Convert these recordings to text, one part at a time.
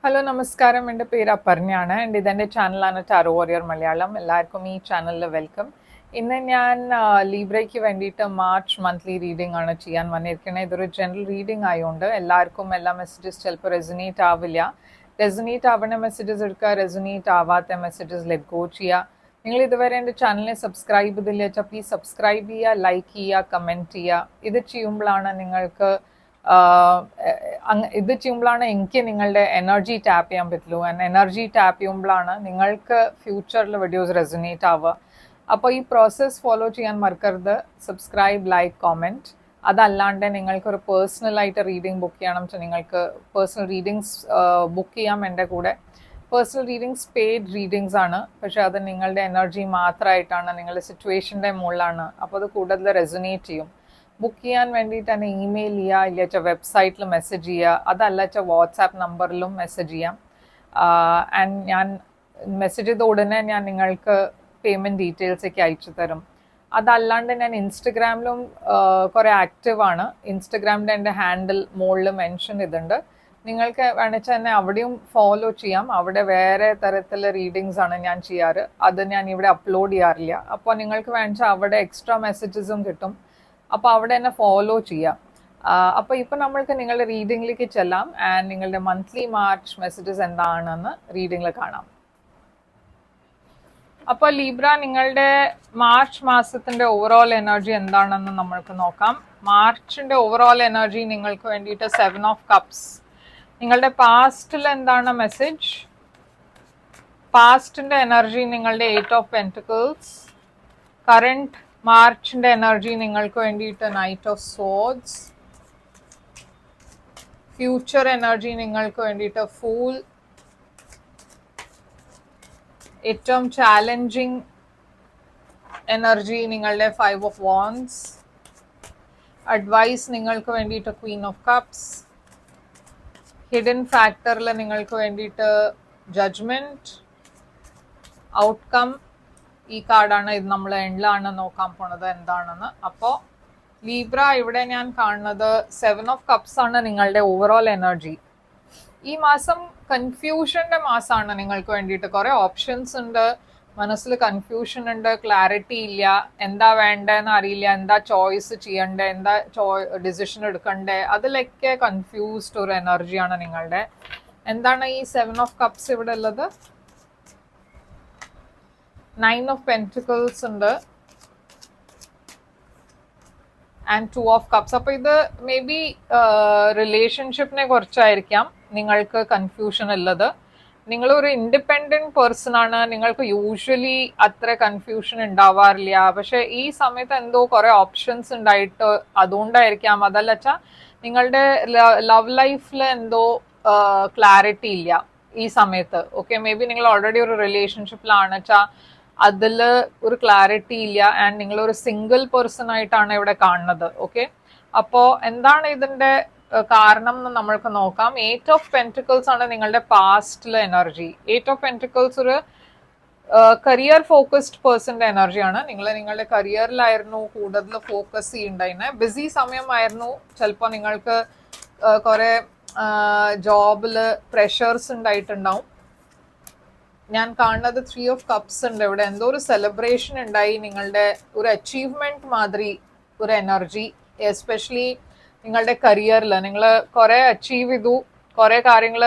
Hello നമസ്കാരം, എൻ്റെ പേര് അപർണയാണ്. എൻ്റെ ഇതെൻ്റെ ചാനലാണ് ടാരോ വാരിയർ മലയാളം. എല്ലാവർക്കും ഈ ചാനലിൽ വെൽക്കം. ഇന്ന് ഞാൻ ലീബ്രയ്ക്ക് വേണ്ടിയിട്ട് മാർച്ച് മന്ത്ലി റീഡിംഗ് ആണ് ചെയ്യാൻ വന്നിരിക്കുന്നത്. ഇതൊരു ജനറൽ റീഡിംഗ് ആയതുകൊണ്ട് എല്ലാവർക്കും എല്ലാ മെസ്സേജസ് ചിലപ്പോൾ റെസൊനേറ്റ് ആവില്ല. റെസൊനേറ്റ് ആവുന്ന മെസ്സേജസ് എടുക്കുക, റെസൊനേറ്റ് ആവാത്ത മെസ്സേജസ് ലെറ്റ് ഗോ ചെയ്യുക. നിങ്ങൾ ഇതുവരെ എൻ്റെ ചാനലിനെ സബ്സ്ക്രൈബ് ചെയ്തില്ല വെച്ചാൽ പ്ലീസ് സബ്സ്ക്രൈബ് ചെയ്യുക, ലൈക്ക് ചെയ്യുക, കമൻറ്റ് ചെയ്യുക. ഇത് ചെയ്യുമ്പോഴാണ് നിങ്ങൾക്ക് ഇത് ചെയ്യുമ്പോഴാണ് എനിക്ക് നിങ്ങളുടെ എനർജി ടാപ്പ് ചെയ്യാൻ പറ്റുള്ളൂ. ആൻഡ് എനർജി ടാപ്പ് ചെയ്യുമ്പോഴാണ് നിങ്ങൾക്ക് ഫ്യൂച്ചറിൽ വീഡിയോസ് റെസൊനേറ്റ് ആവുക. അപ്പോൾ ഈ പ്രോസസ്സ് ഫോളോ ചെയ്യാൻ മറക്കരുത്. Subscribe, like, comment. അതല്ലാണ്ട് നിങ്ങൾക്കൊരു പേഴ്സണലായിട്ട് റീഡിംഗ് ബുക്ക് ചെയ്യണം വെച്ചാൽ നിങ്ങൾക്ക് പേഴ്സണൽ റീഡിങ്സ് ബുക്ക് ചെയ്യാം. എൻ്റെ കൂടെ പേഴ്സണൽ റീഡിങ്സ് പെയ്ഡ് റീഡിങ്സ് ആണ്, പക്ഷേ അത് നിങ്ങളുടെ എനർജി മാത്രമായിട്ടാണ്, നിങ്ങളുടെ സിറ്റുവേഷൻ്റെ മുകളിലാണ്. അപ്പോൾ അത് കൂടുതൽ റെസൊനേറ്റ് ചെയ്യും. ബുക്ക് ചെയ്യാൻ വേണ്ടിയിട്ട് തന്നെ ഇമെയിൽ ചെയ്യുക, ഇല്ല വെച്ചാൽ വെബ്സൈറ്റിൽ മെസ്സേജ് ചെയ്യുക, അതല്ല വെച്ചാൽ വാട്സാപ്പ് നമ്പറിലും മെസ്സേജ് ചെയ്യാം. ആൻഡ് ഞാൻ മെസ്സേജ് ചെയ്ത ഉടനെ ഞാൻ നിങ്ങൾക്ക് പേയ്മെൻറ്റ് ഡീറ്റെയിൽസൊക്കെ അയച്ചു തരും. അതല്ലാണ്ട് ഞാൻ ഇൻസ്റ്റഗ്രാമിലും കുറേ ആക്റ്റീവാണ്. ഇൻസ്റ്റഗ്രാമിൻ്റെ എൻ്റെ ഹാൻഡിൽ മുകളിൽ മെൻഷൻ ചെയ്തിട്ടുണ്ട്. നിങ്ങൾക്ക് വേണമെച്ചാൽ തന്നെ അവിടെയും ഫോളോ ചെയ്യാം. അവിടെ വേറെ തരത്തിലുള്ള റീഡിങ്സ് ആണ് ഞാൻ ചെയ്യാറ്. അത് ഞാൻ ഇവിടെ അപ്ലോഡ് ചെയ്യാറില്ല. അപ്പോൾ നിങ്ങൾക്ക് വേണമെച്ചാൽ അവിടെ എക്സ്ട്രാ മെസ്സേജസും കിട്ടും. അപ്പോൾ അവിടെ തന്നെ ഫോളോ ചെയ്യാം. അപ്പോൾ ഇപ്പോൾ നമ്മൾക്ക് നിങ്ങളുടെ റീഡിങ്ങിലേക്ക് ചെല്ലാം. ആൻഡ് നിങ്ങളുടെ മന്ത്ലി മാർച്ച് മെസ്സേജസ് എന്താണെന്ന് റീഡിങ്ങിൽ കാണാം. അപ്പോൾ ലീബ്ര, നിങ്ങളുടെ മാർച്ച് മാസത്തിൻ്റെ ഓവറോൾ എനർജി എന്താണെന്ന് നമ്മൾക്ക് നോക്കാം. മാർച്ചിൻ്റെ ഓവറോൾ എനർജി നിങ്ങൾക്ക് വേണ്ടിയിട്ട് 7 ഓഫ് കപ്സ്. നിങ്ങളുടെ പാസ്റ്റിൽ എന്താണ് മെസ്സേജ്? പാസ്റ്റിൻ്റെ എനർജി നിങ്ങളുടെ 8 ഓഫ് പെൻറ്റിക്കിൾസ്. കറണ്ട് മാർച്ചിൻ്റെ എനർജി നിങ്ങൾക്ക് വേണ്ടിയിട്ട് knight of swords. Future energy നിങ്ങൾക്ക് വേണ്ടിയിട്ട് ഫൂൾ. ഏറ്റവും ചാലഞ്ചിങ് എനർജി നിങ്ങളുടെ 5 ഓഫ് വാൻഡ്സ്. അഡ്വൈസ് നിങ്ങൾക്ക് വേണ്ടിയിട്ട് ക്വീൻ ഓഫ് കപ്സ്. ഹിഡൻ ഫാക്ടറിൽ നിങ്ങൾക്ക് വേണ്ടിയിട്ട് ജഡ്ജ്മെൻറ്റ്. ഔട്ട്കം ഈ കാർഡാണ്. ഇത് നമ്മൾ എൻഡിലാണ് നോക്കാൻ പോണത് എന്താണെന്ന്. അപ്പോൾ ലീബ്ര, ഇവിടെ ഞാൻ കാണുന്നത് 7 ഓഫ് കപ്സ് ആണ് നിങ്ങളുടെ ഓവറോൾ എനർജി. ഈ മാസം കൺഫ്യൂഷൻ്റെ മാസമാണ് നിങ്ങൾക്ക് വേണ്ടിയിട്ട്. കുറേ ഓപ്ഷൻസ് ഉണ്ട്, മനസ്സിൽ കൺഫ്യൂഷൻ ഉണ്ട്, ക്ലാരിറ്റി ഇല്ല, എന്താ വേണ്ടതെന്ന് അറിയില്ല, എന്താ ചോയ്സ് ചെയ്യണ്ടേ, എന്താ ഡിസിഷൻ എടുക്കണ്ടേ, അതിലൊക്കെ കൺഫ്യൂസ്ഡ് ഒരു എനർജിയാണ് നിങ്ങളുടെ. എന്താണ് ഈ 7 ഓഫ് കപ്സ് ഇവിടെ ഉള്ളത്? 9 ഓഫ് പെൻറ്റിക്കിൾസ് ഉണ്ട് ആൻഡ് 2 ഓഫ് കപ്സ്. അപ്പോൾ ഇത് മേ ബി റിലേഷൻഷിപ്പിനെ കുറിച്ചായിരിക്കാം നിങ്ങൾക്ക് കൺഫ്യൂഷൻ ഉള്ളത്. നിങ്ങളൊരു ഇൻഡിപെൻഡൻറ്റ് പേഴ്സൺ ആണ്. നിങ്ങൾക്ക് യൂഷ്വലി അത്ര കൺഫ്യൂഷൻ ഉണ്ടാവാറില്ല. പക്ഷെ ഈ സമയത്ത് എന്തോ കുറേ ഓപ്ഷൻസ് ഉണ്ടായിട്ട് അതുകൊണ്ടായിരിക്കാം. അതല്ല വെച്ചാൽ നിങ്ങളുടെ ലവ് ലൈഫിൽ എന്തോ ക്ലാരിറ്റി ഇല്ല ഈ സമയത്ത്. ഓക്കെ, മേ ബി നിങ്ങൾ ഓൾറെഡി ഒരു റിലേഷൻഷിപ്പിലാണ് വെച്ചാൽ അതിൽ ഒരു ക്ലാരിറ്റി ഇല്ല. ആൻഡ് നിങ്ങളൊരു സിംഗിൾ പേഴ്സൺ ആയിട്ടാണ് ഇവിടെ കാണുന്നത്. ഓക്കെ, അപ്പോൾ എന്താണ് ഇതിൻ്റെ കാരണം എന്ന് നമ്മൾക്ക് നോക്കാം. 8 ഓഫ് പെൻറ്റിക്കിൾസ് ആണ് നിങ്ങളുടെ പാസ്റ്റിലെ എനർജി. 8 ഓഫ് പെൻറ്റിക്കിൾസ് ഒരു കരിയർ ഫോക്കസ്ഡ് പേഴ്സൻ്റെ എനർജിയാണ്. നിങ്ങളുടെ കരിയറിലായിരുന്നു കൂടുതൽ ഫോക്കസ് ചെയ്യണ്ടായിരുന്നെ. ബിസി സമയമായിരുന്നു. ചിലപ്പോൾ നിങ്ങൾക്ക് കുറേ ജോബിൽ പ്രഷേഴ്സ് ഉണ്ടായിട്ടുണ്ടാവും. ഞാൻ കാണുന്നത് 3 ഓഫ് കപ്സ് ഉണ്ട് ഇവിടെ. എന്തോ ഒരു സെലിബ്രേഷൻ ഉണ്ടായി, നിങ്ങളുടെ ഒരു അച്ചീവ്മെൻറ്റ് മാതിരി ഒരു എനർജി. എസ്പെഷ്യലി നിങ്ങളുടെ കരിയറിൽ നിങ്ങൾ കുറേ അച്ചീവ് ചെയ്തു, കുറേ കാര്യങ്ങൾ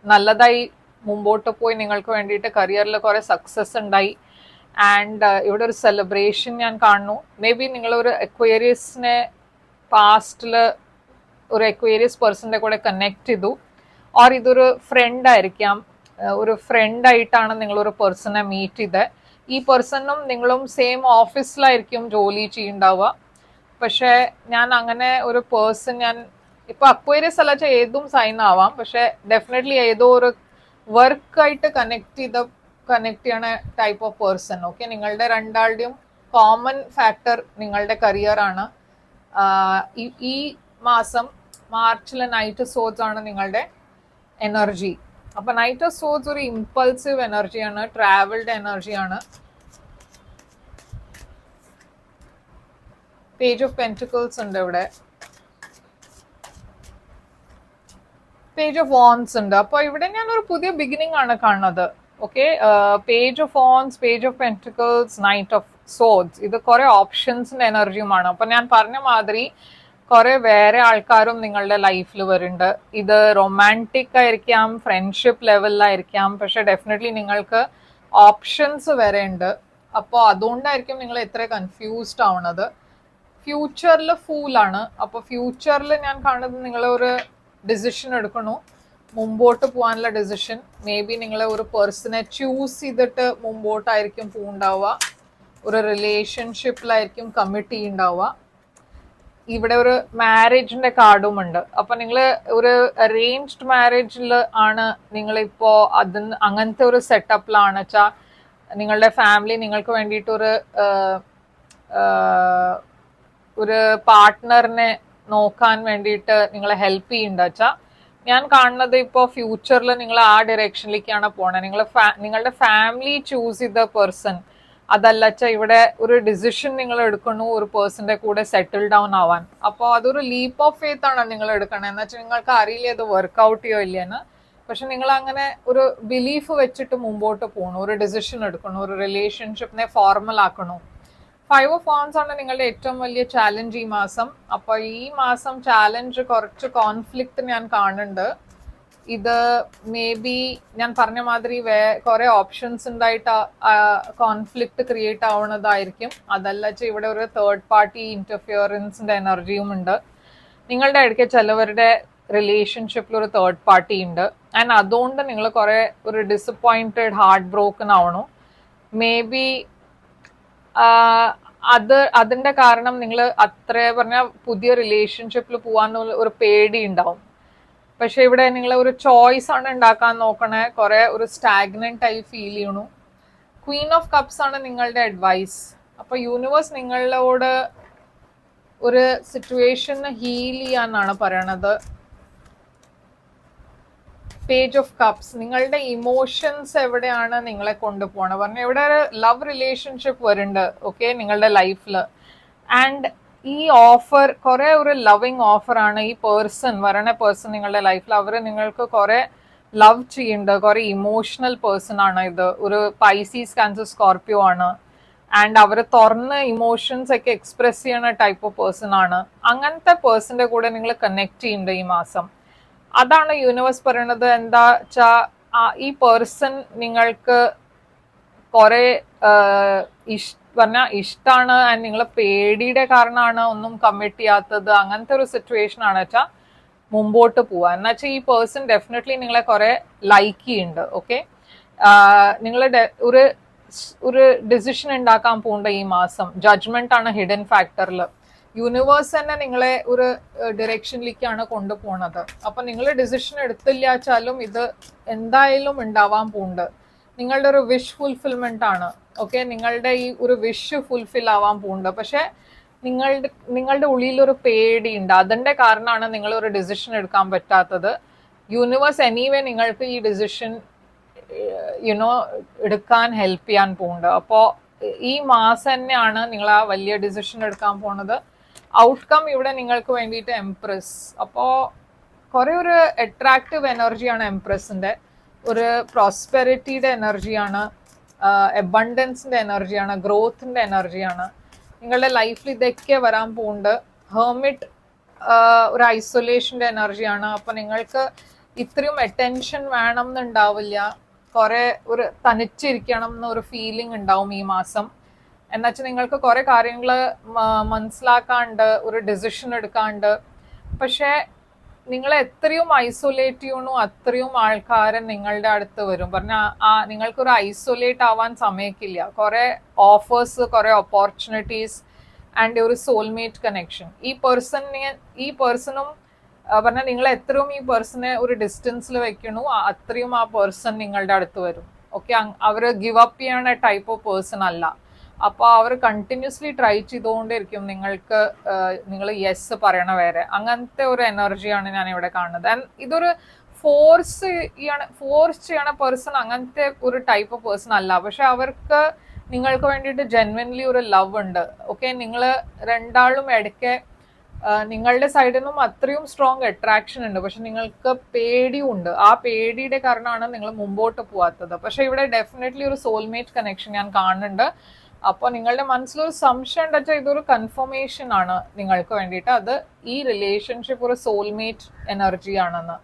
നല്ലതായി മുമ്പോട്ട് പോയി, നിങ്ങൾക്ക് വേണ്ടിയിട്ട് കരിയറിൽ കുറേ സക്സസ് ഉണ്ടായി. ആൻഡ് ഇവിടെ ഒരു സെലിബ്രേഷൻ ഞാൻ കാണുന്നു. മേ ബി നിങ്ങളൊരു എക്വേരിയസിനെ പാസ്റ്റിൽ ഒരു എക്വേരിയസ് പേഴ്സൻ്റെ കൂടെ കണക്ട് ചെയ്തു. ഓർ ഇതൊരു ഫ്രണ്ട് ആയിരിക്കാം. ഒരു ഫ്രണ്ടായിട്ടാണ് നിങ്ങളൊരു പേഴ്സണെ മീറ്റ് ചെയ്തത്. ഈ പേഴ്സണും നിങ്ങളും സെയിം ഓഫീസിലായിരിക്കും ജോലി ചെയ്യുന്നുണ്ടാവുക. പക്ഷേ ഞാൻ അങ്ങനെ ഒരു പേഴ്സൺ, ഞാൻ ഇപ്പോൾ അക്വേരിയസ് അല്ല വെച്ചാൽ ഏതും സൈൻ ആവാം, പക്ഷേ ഡെഫിനറ്റ്ലി ഏതോ ഒരു വർക്കായിട്ട് കണക്ട് ചെയ്യണ ടൈപ്പ് ഓഫ് പേഴ്സൺ. ഓക്കെ, നിങ്ങളുടെ രണ്ടാളുടെയും കോമൺ ഫാക്ടർ നിങ്ങളുടെ കരിയറാണ്. ഈ മാസം മാർച്ചിലെ നൈറ്റ് സോഡ്സ് ആണ് നിങ്ങളുടെ എനർജി. അപ്പോൾ നൈറ്റ് ഓഫ് സോഡ്സ് ഒരു ഇമ്പൾസീവ് എനർജിയാണ്, ട്രാവൽഡ് എനർജിയാണ്. പേജ് ഓഫ് പെൻറ്റിക്കിൾസ് ഉണ്ട് ഇവിടെ. പേജ് ഓഫ് വോൺസ് ഉണ്ട്. അപ്പോൾ ഇവിടെ ഞാനൊരു പുതിയ ബിഗിനിങ് ആണ് കാണുന്നത്. Okay, page of wands, page of pentacles, knight of swords, ഇത് കുറെ ഓപ്ഷൻസിന്റെ എനർജിയുമാണ്. അപ്പൊ ഞാൻ പറഞ്ഞ മാതിരി കുറെ വേറെ ആൾക്കാരും നിങ്ങളുടെ ലൈഫിൽ വരുന്നുണ്ട്. ഇത് റൊമാൻറ്റിക് ആയിരിക്കാം, ഫ്രണ്ട്ഷിപ്പ് ലെവലിലായിരിക്കാം, പക്ഷെ ഡെഫിനറ്റ്ലി നിങ്ങൾക്ക് ഓപ്ഷൻസ് വരെ ഉണ്ട്. അപ്പോൾ അതുകൊണ്ടായിരിക്കും നിങ്ങൾ ഇത്ര കൺഫ്യൂസ്ഡ് ആവുന്നത്. ഫ്യൂച്ചറിൽ ഫൂളാണ്. അപ്പോൾ ഫ്യൂച്ചറിൽ ഞാൻ കാണുന്നത് നിങ്ങൾ ഒരു ഡിസിഷൻ എടുക്കണു, മുമ്പോട്ട് പോകാനുള്ള ഡിസിഷൻ. മേ ബി നിങ്ങൾ ഒരു പേഴ്സണെ ചൂസ് ചെയ്തിട്ട് മുമ്പോട്ടായിരിക്കും പോവുണ്ടാവുക, ഒരു റിലേഷൻഷിപ്പിലായിരിക്കും കമ്മിറ്റ് ചെയ്യുന്നുണ്ടാവുക. ഇവിടെ ഒരു മാരേജിന്റെ കാർഡും ഉണ്ട്. അപ്പൊ നിങ്ങൾ ഒരു അറേഞ്ച്ഡ് മാരേജിൽ ആണ് നിങ്ങളിപ്പോ അങ്ങനത്തെ ഒരു സെറ്റപ്പിലാണ് വെച്ചാൽ നിങ്ങളുടെ ഫാമിലി നിങ്ങൾക്ക് വേണ്ടിയിട്ട് ഒരു പാർട്ട്ണറിനെ നോക്കാൻ വേണ്ടിയിട്ട് നിങ്ങളെ ഹെൽപ്പ് ചെയ്യുന്നുണ്ട് വെച്ചാൽ ഞാൻ കാണുന്നത് ഇപ്പോൾ ഫ്യൂച്ചറിൽ നിങ്ങൾ ആ ഡയറക്ഷനിലേക്കാണ് പോണത്. നിങ്ങളുടെ ഫാമിലി ചൂസ് ചെയ്ത പേഴ്സൺ അതല്ല വെച്ചാൽ ഇവിടെ ഒരു ഡിസിഷൻ നിങ്ങൾ എടുക്കണു ഒരു പേഴ്സന്റെ കൂടെ സെറ്റിൽ ഡൗൺ ആവാൻ. അപ്പോൾ അതൊരു ലീപ്പ് ഓഫ് ഫെയ്ത്ത് ആണ് നിങ്ങൾ എടുക്കണത്. എന്ന് വെച്ചാൽ നിങ്ങൾക്ക് അറിയില്ല ഇത് വർക്ക്ഔട്ട് ചെയ്യോ ഇല്ലെന്ന്. പക്ഷെ നിങ്ങൾ അങ്ങനെ ഒരു ബിലീഫ് വെച്ചിട്ട് മുമ്പോട്ട് പോകണു, ഒരു ഡിസിഷൻ എടുക്കണു, ഒരു റിലേഷൻഷിപ്പിനെ ഫോർമൽ ആക്കണു. 5 ഓഫ് വാൻസ് ആണ് നിങ്ങളുടെ ഏറ്റവും വലിയ ചാലഞ്ച് ഈ മാസം. അപ്പൊ ഈ മാസം ചാലഞ്ച് കുറച്ച് കോൺഫ്ലിക്റ്റ് ഞാൻ കാണുന്നുണ്ട്. ഇത് മേ ബി ഞാൻ പറഞ്ഞ മാതിരി കുറെ ഓപ്ഷൻസ് ഉണ്ടായിട്ട് കോൺഫ്ലിക്റ്റ് ക്രിയേറ്റ് ആവുന്നതായിരിക്കും. അതല്ല ഇവിടെ ഒരു തേർഡ് പാർട്ടി ഇന്റർഫിയറൻസിന്റെ എനർജിയും ഉണ്ട്. നിങ്ങളുടെ ഇടയ്ക്ക് ചിലവരുടെ റിലേഷൻഷിപ്പിൽ ഒരു തേർഡ് പാർട്ടി ഉണ്ട്. ആൻഡ് അതുകൊണ്ട് നിങ്ങൾ കുറെ ഒരു ഡിസപ്പോയിന്റഡ്, ഹാർട്ട് ബ്രോക്കൺ ആവണു. മേ ബി അതിന്റെ കാരണം നിങ്ങൾ അത്ര പറഞ്ഞ പുതിയ റിലേഷൻഷിപ്പിൽ പോവാൻ ഒരു പേടി ഉണ്ടാവും. പക്ഷെ ഇവിടെ നിങ്ങൾ ഒരു ചോയ്സ് ആണ് ഉണ്ടാക്കാൻ നോക്കണേ. കുറെ ഒരു സ്റ്റാഗ്നന്റ് ആയി ഫീൽ ചെയ്യണു. ക്വീൻ ഓഫ് കപ്സ് ആണ് നിങ്ങളുടെ അഡ്വൈസ്. അപ്പൊ യൂണിവേഴ്സ് നിങ്ങളോട് ഒരു സിറ്റുവേഷൻ ഹീൽ ചെയ്യാനാണ് പറയണത്. പേജ് ഓഫ് കപ്സ്, നിങ്ങളുടെ ഇമോഷൻസ് എവിടെയാണ് നിങ്ങളെ കൊണ്ടുപോകണത് പറഞ്ഞാൽ ഇവിടെ ഒരു ലവ് റിലേഷൻഷിപ്പ് വരുന്നുണ്ട്. ഓക്കെ, നിങ്ങളുടെ ലൈഫിൽ. ആൻഡ് ഈ ഓഫർ കുറെ ഒരു ലവിങ് ഓഫർ ആണ്. ഈ വരണ പേഴ്സൺ നിങ്ങളുടെ ലൈഫിൽ അവർ നിങ്ങൾക്ക് കുറെ ലവ് ചെയ്യുന്നുണ്ട്. കുറെ ഇമോഷണൽ പേഴ്സൺ ആണ് ഇത്. ഒരു പൈസീസ്, കാൻസർ, സ്കോർപിയോ ആണ്. ആൻഡ് അവർ തുറന്ന് ഇമോഷൻസ് ഒക്കെ എക്സ്പ്രസ് ചെയ്യണ ടൈപ്പ് ഓഫ് പേഴ്സൺ ആണ്. അങ്ങനത്തെ പേഴ്സന്റെ കൂടെ നിങ്ങൾ കണക്ട് ചെയ്യുന്നുണ്ട് ഈ മാസം. അതാണ് യൂണിവേഴ്സ് പറയണത്. എന്താ വെച്ചാ ഈ പേഴ്സൺ നിങ്ങൾക്ക് കുറെ ഇഷ്ടമാണ്. ആൻഡ് നിങ്ങളെ പേടിയുടെ കാരണമാണ് ഒന്നും കമ്മിറ്റ് ചെയ്യാത്തത്. അങ്ങനത്തെ ഒരു സിറ്റുവേഷൻ ആണ് വെച്ചാൽ മുമ്പോട്ട് പോവാ. എന്ന് വെച്ചാൽ ഈ പേഴ്സൺ ഡെഫിനറ്റ്ലി നിങ്ങളെ കുറെ ലൈക്ക് ചെയ്യുന്നുണ്ട്. ഓക്കെ, നിങ്ങൾ ഒരു ഡിസിഷൻ ഉണ്ടാക്കാൻ പോകണ്ട ഈ മാസം. ജഡ്ജ്മെന്റ് ആണ് ഹിഡൻ ഫാക്ടറിൽ. യൂണിവേഴ്സ് തന്നെ നിങ്ങളെ ഒരു ഡിറക്ഷനിലേക്കാണ് കൊണ്ടുപോകുന്നത്. അപ്പൊ നിങ്ങൾ ഡിസിഷൻ എടുത്തില്ല വെച്ചാലും ഇത് എന്തായാലും ഉണ്ടാവാൻ പോകുന്നുണ്ട്. നിങ്ങളുടെ ഒരു വിഷ് ഫുൾഫിൽമെന്റ് ആണ്. ഓക്കെ, നിങ്ങളുടെ ഈ ഒരു വിഷ് ഫുൾഫിൽ ആവാൻ പോകുന്നുണ്ട്. പക്ഷെ നിങ്ങളുടെ ഉള്ളിൽ ഒരു പേടിയുണ്ട്. അതിന്റെ കാരണമാണ് നിങ്ങൾ ഒരു ഡിസിഷൻ എടുക്കാൻ പറ്റാത്തത്. യൂണിവേഴ്സ് എനിവേ നിങ്ങൾക്ക് ഈ ഡിസിഷൻ എടുക്കാൻ ഹെൽപ്പ് ചെയ്യാൻ പോകുന്നുണ്ട്. അപ്പോൾ ഈ മാസം തന്നെയാണ് നിങ്ങൾ ആ വലിയ ഡിസിഷൻ എടുക്കാൻ പോണത്. ഔട്ട്കം ഇവിടെ നിങ്ങൾക്ക് വേണ്ടിയിട്ട് എംപ്രസ്. അപ്പോൾ കുറെ ഒരു അട്രാക്റ്റീവ് എനർജിയാണ് എംപ്രസിന്റെ. ഒരു പ്രോസ്പെരിറ്റിയുടെ എനർജിയാണ്, എബണ്ടൻസിന്റെ എനർജിയാണ്, ഗ്രോത്തിന്റെ എനർജിയാണ്. നിങ്ങളുടെ ലൈഫിൽ ഇതൊക്കെ വരാൻ പോകുന്നുണ്ട്. ഹെർമിറ്റ് ഒരു ഐസൊലേഷന്റെ എനർജിയാണ്. അപ്പൊ നിങ്ങൾക്ക് ഇത്രയും അറ്റൻഷൻ വേണം എന്നുണ്ടാവില്ല. കുറെ ഒരു തനിച്ചിരിക്കണം എന്നൊരു ഫീലിംഗ് ഉണ്ടാവും ഈ മാസം. എന്നുവെച്ചാൽ നിങ്ങൾക്ക് കുറെ കാര്യങ്ങൾ മനസ്സിലാക്കാണ്ട്, ഒരു ഡിസിഷൻ എടുക്കാണ്ട്. പക്ഷെ നിങ്ങൾ എത്രയും ഐസൊലേറ്റ് ചെയ്യണു അത്രയും ആൾക്കാരൻ നിങ്ങളുടെ അടുത്ത് വരും. പറഞ്ഞാൽ നിങ്ങൾക്കൊരു ഐസൊലേറ്റ് ആവാൻ സമയക്കില്ല. കുറെ ഓഫേഴ്സ്, കുറെ ഓപ്പർച്യൂണിറ്റീസ് ആൻഡ് ഒരു സോൾമേറ്റ് കണക്ഷൻ. ഈ പേഴ്സണും പറഞ്ഞാൽ നിങ്ങൾ എത്രയും ഈ പേഴ്സണെ ഒരു ഡിസ്റ്റൻസിൽ വെക്കണു അത്രയും ആ പേഴ്സൺ നിങ്ങളുടെ അടുത്ത് വരും. ഓക്കെ, അവർ ഗിവ് അപ്പ് ചെയ്യണ ടൈപ്പ് ഓഫ് പേഴ്സൺ അല്ല. അപ്പോൾ അവർ കണ്ടിന്യൂസ്ലി ട്രൈ ചെയ്തുകൊണ്ടിരിക്കും നിങ്ങൾ യെസ് പറയണ വരെ. അങ്ങനത്തെ ഒരു എനർജിയാണ് ഞാൻ ഇവിടെ കാണുന്നത്. ആൻഡ് ഇതൊരു ഫോഴ്സ് ചെയ്യണ പേഴ്സൺ അങ്ങനത്തെ ഒരു ടൈപ്പ് ഓഫ് പേഴ്സൺ അല്ല. പക്ഷെ അവർക്ക് നിങ്ങൾക്ക് വേണ്ടിയിട്ട് ജെന്വൻലി ഒരു ലവ് ഉണ്ട്. ഓക്കെ, നിങ്ങൾ രണ്ടാളും ഇടയ്ക്ക് നിങ്ങളുടെ സൈഡിൽ നിന്നും അത്രയും സ്ട്രോങ് അട്രാക്ഷൻ ഉണ്ട്, പക്ഷെ നിങ്ങൾക്ക് പേടിയുണ്ട്. ആ പേടിയുടെ കാരണമാണ് നിങ്ങൾ മുമ്പോട്ട് പോവാത്തത്. പക്ഷെ ഇവിടെ ഡെഫിനറ്റ്ലി ഒരു സോൾമേറ്റ് കണക്ഷൻ ഞാൻ കാണുന്നുണ്ട്. അപ്പോൾ നിങ്ങളുടെ മനസ്സിലൊരു സംശയം ഉണ്ടെച്ചാൽ ഇതൊരു കൺഫർമേഷൻ ആണ് നിങ്ങൾക്ക് വേണ്ടിയിട്ട്, അത് ഈ റിലേഷൻഷിപ്പ് ഒരു സോൾമേറ്റ് എനർജി ആണെന്ന്.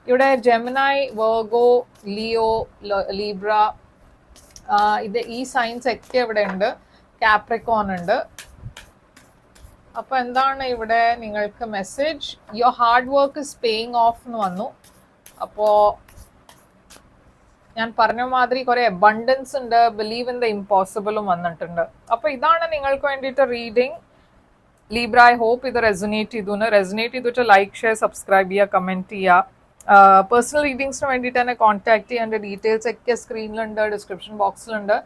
ഇവിടെ ജെമിനായി, വെർഗോ, ലിയോ, ലീബ്ര, ഈ സൈൻസ് ഒക്കെ ഇവിടെ ഉണ്ട്. കാപ്രിക്കോൺ ഉണ്ട്. അപ്പൊ എന്താണ് ഇവിടെ നിങ്ങൾക്ക് message? Your hard work is paying of എന്ന് വന്നു. അപ്പോ ഞാൻ പറഞ്ഞ മാതിരി കുറെ അബണ്ടൻസ് ഉണ്ട്, ബിലീവ് ഇൻ ദ ഇമ്പോസിബിളും വന്നിട്ടുണ്ട്. അപ്പൊ ഇതാണ് നിങ്ങൾക്ക് വേണ്ടിയിട്ട് റീഡിങ്. ലീബ്ര, ഐ ഹോപ്പ് ഇത് റെസൊനേറ്റ് ചെയ്തിട്ട് ലൈക്ക്, ഷെയർ, സബ്സ്ക്രൈബ് ചെയ്യുക, കമന്റ് ചെയ്യുക. പേഴ്സണൽ റീഡിങ്സിന് വേണ്ടിയിട്ട് തന്നെ കോൺടാക്ട് ചെയ്യേണ്ട ഡീറ്റെയിൽസ് ഒക്കെ സ്ക്രീനിലുണ്ട്, ഡിസ്ക്രിപ്ഷൻ ബോക്സിലുണ്ട്.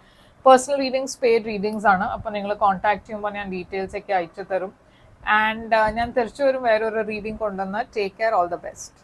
പേഴ്സണൽ റീഡിങ്സ് പെയ്ഡ് റീഡിങ്സ് ആണ്. അപ്പോൾ നിങ്ങൾ കോൺടാക്ട് ചെയ്യുമ്പോൾ ഞാൻ ഡീറ്റെയിൽസ് ഒക്കെ അയച്ചു തരും. ആൻഡ് ഞാൻ തിരിച്ചു വരും വേറൊരു റീഡിങ് കൊണ്ടുവന്ന്. Take care, all the best.